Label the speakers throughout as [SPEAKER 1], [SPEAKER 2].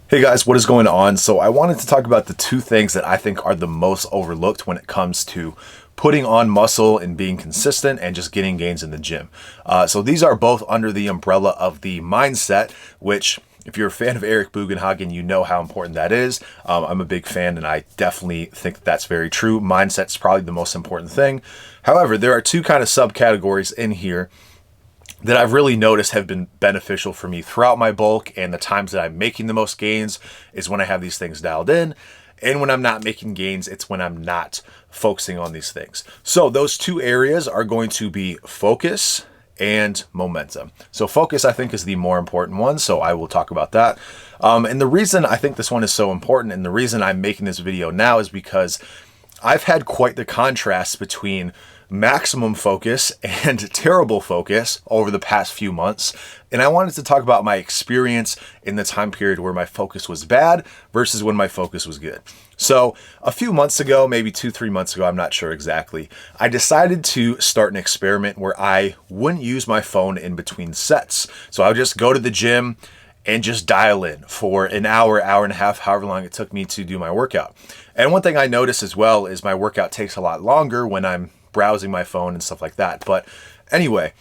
[SPEAKER 1] Hey guys, what is going on? So I wanted to talk about the two things that I think are the most overlooked when it comes to putting on muscle and being consistent and just getting gains in the gym. So these are both under the umbrella of the mindset, which if you're a fan of Eric Bugenhagen, you know how important that is. I'm a big fan and I definitely think that's very true. Mindset's probably the most important thing. However, there are two kind of subcategories in here that I've really noticed have been beneficial for me throughout my bulk, and the times that I'm making the most gains is when I have these things dialed in. And when I'm not making gains, it's when I'm not focusing on these things. So those two areas are going to be focus and momentum. So focus, I think, is the more important one. So I will talk about that. And the reason I think this one is so important and the reason I'm making this video now is because I've had quite the contrast between maximum focus and terrible focus over the past few months. And I wanted to talk about my experience in the time period where my focus was bad versus when my focus was good. So a few months ago, maybe 2-3 months ago, I'm not sure exactly, I decided to start an experiment where I wouldn't use my phone in between sets. So I would just go to the gym and just dial in for an hour, hour and a half, however long it took me to do my workout. And one thing I noticed as well is my workout takes a lot longer when I'm browsing my phone and stuff like that. But anyway,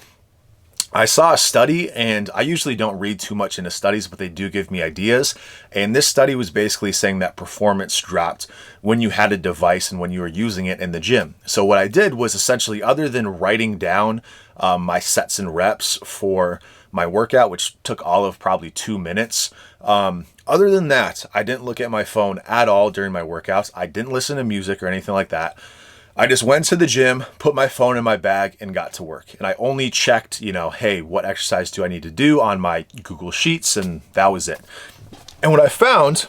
[SPEAKER 1] I saw a study, and I usually don't read too much into studies, but they do give me ideas. And this study was basically saying that performance dropped when you had a device and when you were using it in the gym. So what I did was essentially, other than writing down my sets and reps for my workout, which took all of probably 2 minutes, other than that, I didn't look at my phone at all during my workouts. I didn't listen to music or anything like that. I just went to the gym, put my phone in my bag, and got to work. And I only checked, hey, what exercise do I need to do on my Google Sheets? And that was it. And what I found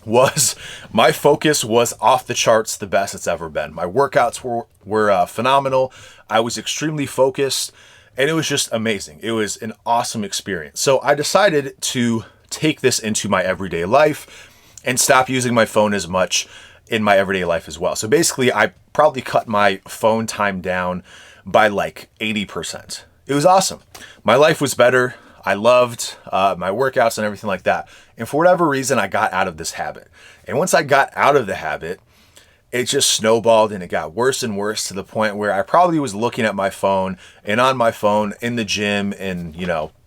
[SPEAKER 1] was my focus was off the charts, the best it's ever been. My workouts were phenomenal. I was extremely focused, and it was just amazing. It was an awesome experience. So I decided to take this into my everyday life and stop using my phone as much in my everyday life as well. So basically, I probably cut my phone time down by like 80%. It was awesome. My life was better. I loved my workouts and everything like that. And for whatever reason, I got out of this habit. And once I got out of the habit, it just snowballed and it got worse and worse to the point where I probably was looking at my phone and on my phone in the gym and,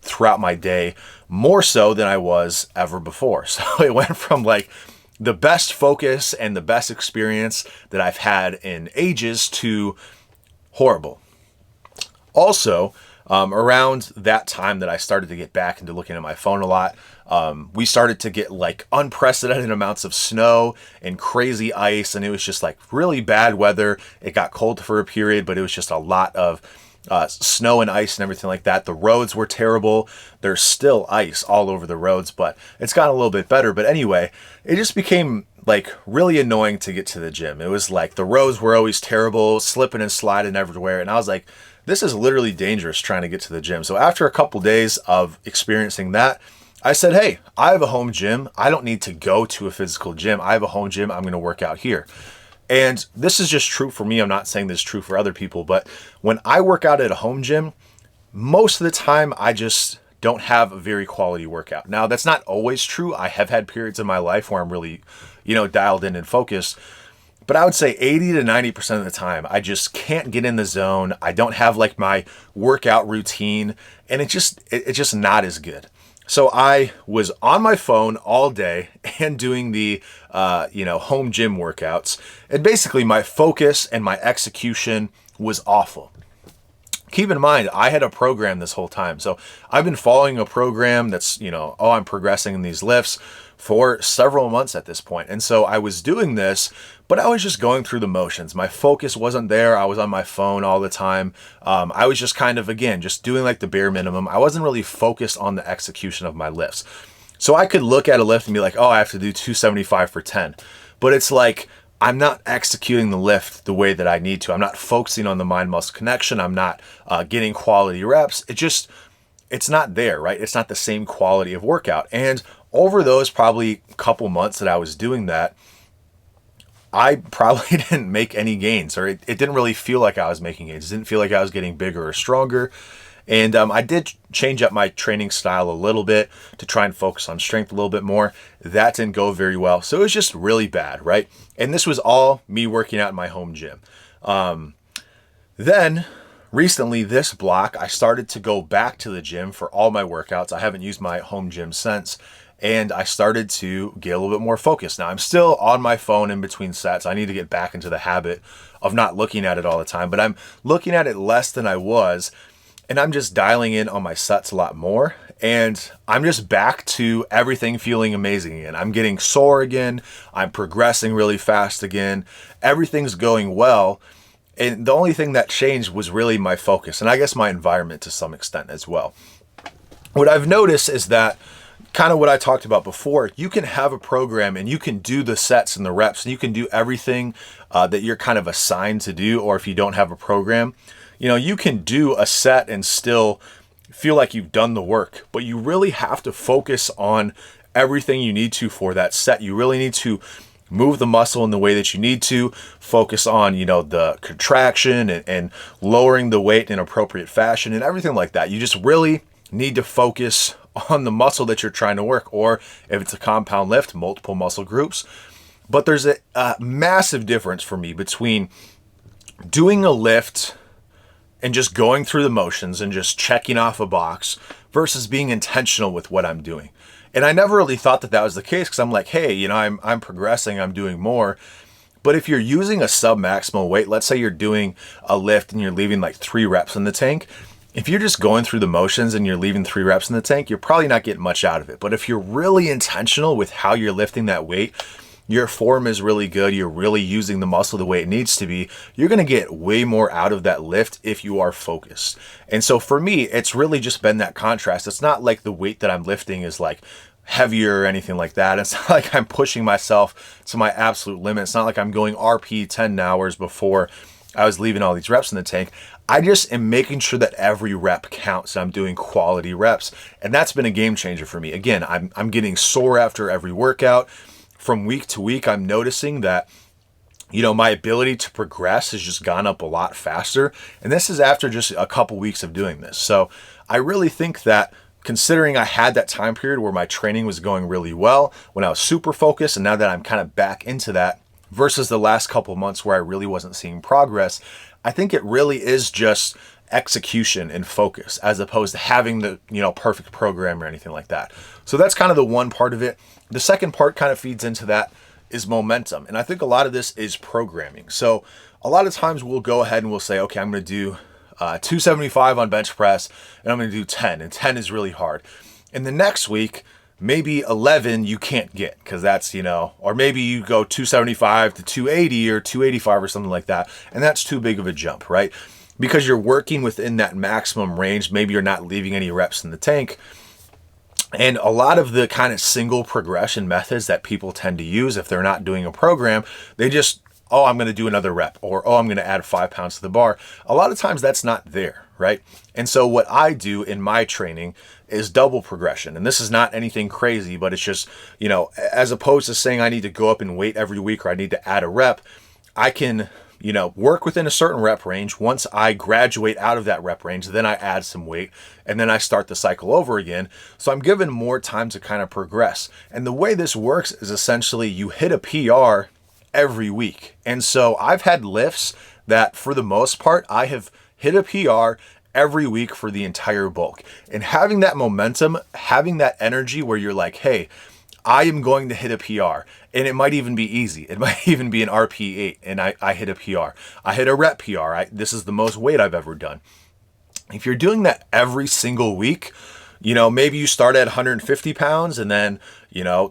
[SPEAKER 1] throughout my day more so than I was ever before. So it went from like the best focus and the best experience that I've had in ages to horrible. Also, around that time that I started to get back into looking at my phone a lot, we started to get like unprecedented amounts of snow and crazy ice, and it was just like really bad weather. It got cold for a period, but it was just a lot of snow and ice and everything like that. The roads were terrible. There's still ice all over the roads, but it's gotten a little bit better. But anyway, it just became like really annoying to get to the gym. It was like the roads were always terrible, slipping and sliding everywhere. And I was like, this is literally dangerous trying to get to the gym. So after a couple days of experiencing that, I said, hey, I have a home gym. I don't need to go to a physical gym. I have a home gym. I'm going to work out here. And this is just true for me. I'm not saying this is true for other people, but when I work out at a home gym, most of the time I just don't have a very quality workout. Now, that's not always true. I have had periods in my life where I'm really, dialed in and focused. But I would say 80 to 90% of the time, I just can't get in the zone. I don't have like my workout routine, and it's just not as good. So I was on my phone all day and doing the, home gym workouts. And basically my focus and my execution was awful. Keep in mind, I had a program this whole time. So I've been following a program that's, I'm progressing in these lifts for several months at this point. And so I was doing this, but I was just going through the motions. My focus wasn't there. I was on my phone all the time. I was just kind of, again, just doing like the bare minimum. I wasn't really focused on the execution of my lifts. So I could look at a lift and be like, oh, I have to do 275 for 10. But it's like, I'm not executing the lift the way that I need to. I'm not focusing on the mind-muscle connection. I'm not getting quality reps. It's not there, right? It's not the same quality of workout. And over those probably couple months that I was doing that, I probably didn't make any gains, or it didn't really feel like I was making gains. It didn't feel like I was getting bigger or stronger. And I did change up my training style a little bit to try and focus on strength a little bit more. That didn't go very well. So it was just really bad, right? And this was all me working out in my home gym. Then recently this block, I started to go back to the gym for all my workouts. I haven't used my home gym since. And I started to get a little bit more focused. Now, I'm still on my phone in between sets. I need to get back into the habit of not looking at it all the time, but I'm looking at it less than I was, and I'm just dialing in on my sets a lot more. And I'm just back to everything feeling amazing again. I'm getting sore again. I'm progressing really fast again. Everything's going well. And the only thing that changed was really my focus, and I guess my environment to some extent as well. What I've noticed is that kind of what I talked about before, you can have a program and you can do the sets and the reps and you can do everything that you're kind of assigned to do. Or if you don't have a program, you can do a set and still feel like you've done the work, but you really have to focus on everything you need to for that set. You really need to move the muscle in the way that you need to, focus on, the contraction and lowering the weight in appropriate fashion and everything like that. You just really need to focus on the muscle that you're trying to work, or if it's a compound lift, multiple muscle groups. But there's a massive difference for me between doing a lift and just going through the motions and just checking off a box versus being intentional with what I'm doing. And I never really thought that was the case, because I'm like, hey, I'm progressing, I'm doing more. But if you're using a sub-maximal weight, let's say you're doing a lift and you're leaving like 3 reps in the tank, if you're just going through the motions and you're leaving 3 reps in the tank, you're probably not getting much out of it. But if you're really intentional with how you're lifting that weight, your form is really good, you're really using the muscle the way it needs to be, you're going to get way more out of that lift if you are focused. And so for me, it's really just been that contrast. It's not like the weight that I'm lifting is like heavier or anything like that. It's not like I'm pushing myself to my absolute limit. It's not like I'm going RP 10 hours before I was leaving all these reps in the tank. I just am making sure that every rep counts. I'm doing quality reps. And that's been a game changer for me. Again, I'm getting sore after every workout. From week to week, I'm noticing that, my ability to progress has just gone up a lot faster. And this is after just a couple weeks of doing this. So I really think that, considering I had that time period where my training was going really well, when I was super focused, and now that I'm kind of back into that, versus the last couple of months where I really wasn't seeing progress, I think it really is just execution and focus, as opposed to having the, perfect program or anything like that. So that's kind of the one part of it. The second part kind of feeds into that is momentum. And I think a lot of this is programming. So a lot of times we'll go ahead and we'll say, okay, I'm going to do 275 on bench press, and I'm going to do 10, and 10 is really hard. And the next week, maybe 11 you can't get, because that's, or maybe you go 275 to 280 or 285 or something like that, and that's too big of a jump, right? Because you're working within that maximum range. Maybe you're not leaving any reps in the tank. And a lot of the kind of single progression methods that people tend to use, if they're not doing a program, they just, I'm going to do another rep, or, I'm going to add 5 pounds to the bar. A lot of times that's not there, right? And so what I do in my training is double progression. And this is not anything crazy, but it's just, as opposed to saying I need to go up in weight every week or I need to add a rep, I can, work within a certain rep range. Once I graduate out of that rep range, then I add some weight, and then I start the cycle over again. So I'm given more time to kind of progress. And the way this works is essentially you hit a PR every week. And so I've had lifts that, for the most part, I have hit a PR every week for the entire bulk. And having that momentum, having that energy where you're like, hey, I am going to hit a PR, and it might even be easy. It might even be an RP8, and I hit a PR. I hit a rep PR. This is the most weight I've ever done. If you're doing that every single week, maybe you start at 150 pounds, and then,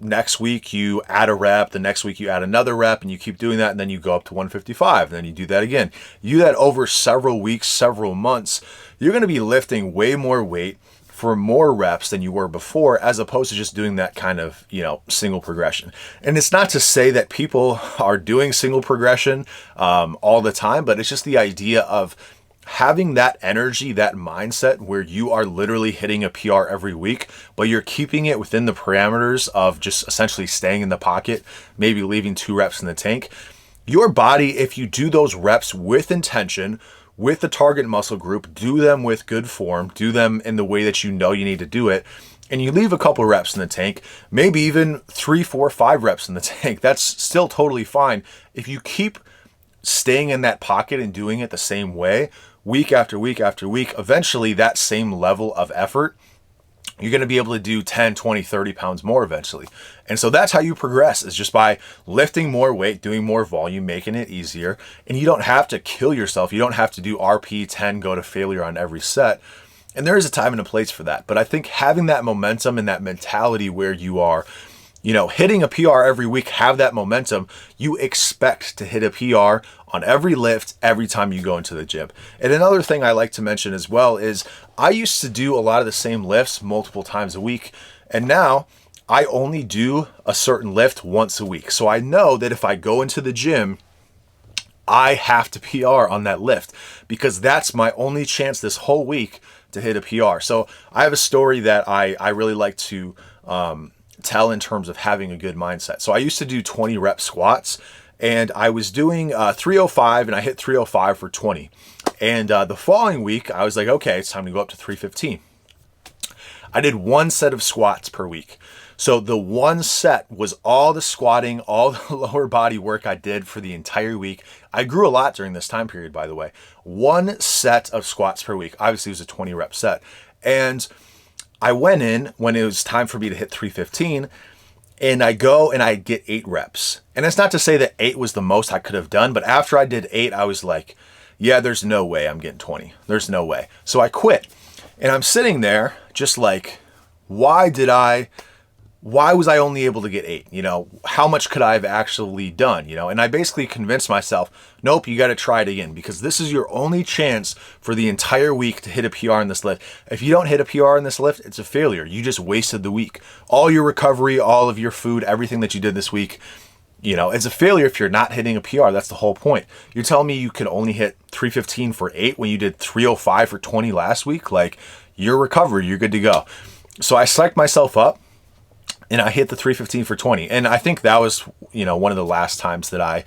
[SPEAKER 1] next week you add a rep, the next week you add another rep, and you keep doing that, and then you go up to 155, and then you do that again. You do that over several weeks, several months. You're going to be lifting way more weight for more reps than you were before, as opposed to just doing that kind of, single progression. And it's not to say that people are doing single progression all the time, but it's just the idea of having that energy, that mindset where you are literally hitting a PR every week, but you're keeping it within the parameters of just essentially staying in the pocket, maybe leaving 2 reps in the tank. Your body, if you do those reps with intention, with the target muscle group, do them with good form, do them in the way that you know you need to do it, and you leave a couple reps in the tank, maybe even 3, 4, 5 reps in the tank. That's still totally fine. If you keep staying in that pocket and doing it the same way, week after week after week, eventually that same level of effort, you're going to be able to do 10, 20, 30 pounds more eventually. And so that's how you progress, is just by lifting more weight, doing more volume, making it easier. And you don't have to kill yourself. You don't have to do RP 10, go to failure on every set. And there is a time and a place for that. But I think having that momentum and that mentality where you are, hitting a PR every week, have that momentum, you expect to hit a PR on every lift every time you go into the gym. And another thing I like to mention as well is I used to do a lot of the same lifts multiple times a week, and now I only do a certain lift once a week. So I know that if I go into the gym, I have to PR on that lift, because that's my only chance this whole week to hit a PR. So I have a story that I really like to tell in terms of having a good mindset. So I used to do 20 rep squats, and I was doing 305, and I hit 305 for 20. And the following week, I was like, okay, it's time to go up to 315. I did one set of squats per week. So the one set was all the squatting, all the lower body work I did for the entire week. I grew a lot during this time period, by the way. One set of squats per week. Obviously, it was a 20 rep set. And I went in when it was time for me to hit 315, and I go and I get 8 reps. And it's not to say that 8 was the most I could have done, but after I did 8, I was like, yeah, there's no way I'm getting 20. There's no way. So I quit. And I'm sitting there just like, why was I only able to get 8? How much could I have actually done? And I basically convinced myself, nope, you got to try it again, because this is your only chance for the entire week to hit a PR in this lift. If you don't hit a PR in this lift, it's a failure. You just wasted the week. All your recovery, all of your food, everything that you did this week, it's a failure if you're not hitting a PR. That's the whole point. You're telling me you could only hit 315 for 8 when you did 305 for 20 last week? Like, you're recovered, you're good to go. So I psyched myself up, and I hit the 315 for 20. And I think that was, one of the last times that I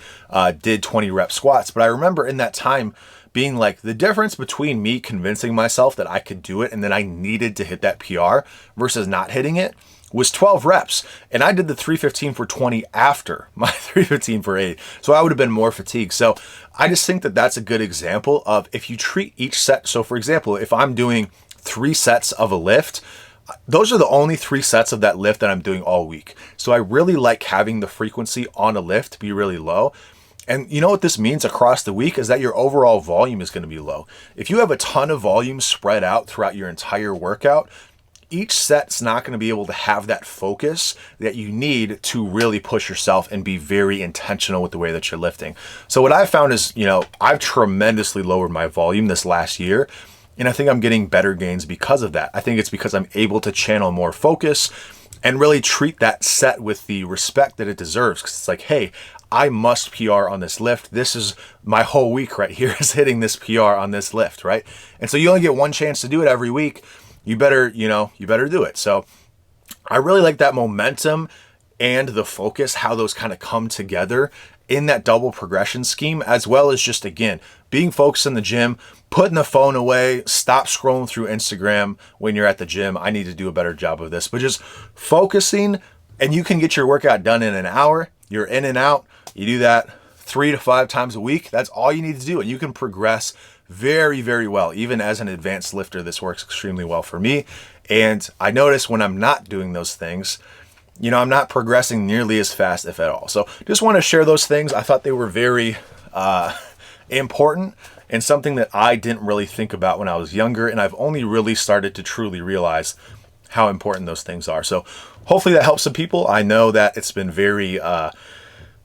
[SPEAKER 1] did 20 rep squats. But I remember in that time being like, the difference between me convincing myself that I could do it and then I needed to hit that PR versus not hitting it was 12 reps. And I did the 315 for 20 after my 315 for 8. So I would have been more fatigued. So I just think that that's a good example of if you treat each set. So for example, if I'm doing 3 sets of a lift, those are the only 3 sets of that lift that I'm doing all week. So I really like having the frequency on a lift be really low. And you know what this means across the week is that your overall volume is going to be low. If you have a ton of volume spread out throughout your entire workout, each set's not going to be able to have that focus that you need to really push yourself and be very intentional with the way that you're lifting. So what I've found is, I've tremendously lowered my volume this last year. And I think I'm getting better gains because of that. I think it's because I'm able to channel more focus and really treat that set with the respect that it deserves. Because it's like, hey, I must PR on this lift. This is my whole week right here is hitting this PR on this lift, right? And so you only get one chance to do it every week. You better do it. So I really like that momentum and the focus, how those kind of come together in that double progression scheme, as well as just, again, being focused in the gym, putting the phone away, stop scrolling through Instagram when you're at the gym. I need to do a better job of this, but just focusing, and you can get your workout done in an hour. You're in and out. You do that 3 to 5 times a week. That's all you need to do, and you can progress very, very well. Even as an advanced lifter, this works extremely well for me. And I notice when I'm not doing those things, I'm not progressing nearly as fast, if at all. So just want to share those things. I thought they were very important and something that I didn't really think about when I was younger. And I've only really started to truly realize how important those things are. So hopefully that helps some people. I know that it's been very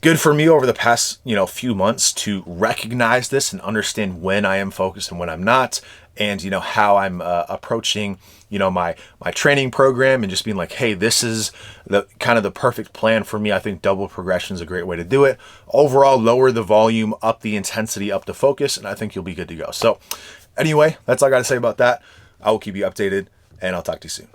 [SPEAKER 1] good for me over the past, few months to recognize this and understand when I am focused and when I'm not, and, how I'm approaching, my training program and just being like, hey, this is the kind of the perfect plan for me. I think double progression is a great way to do it. Overall, lower the volume, up the intensity, up the focus, and I think you'll be good to go. So anyway, that's all I got to say about that. I will keep you updated, and I'll talk to you soon.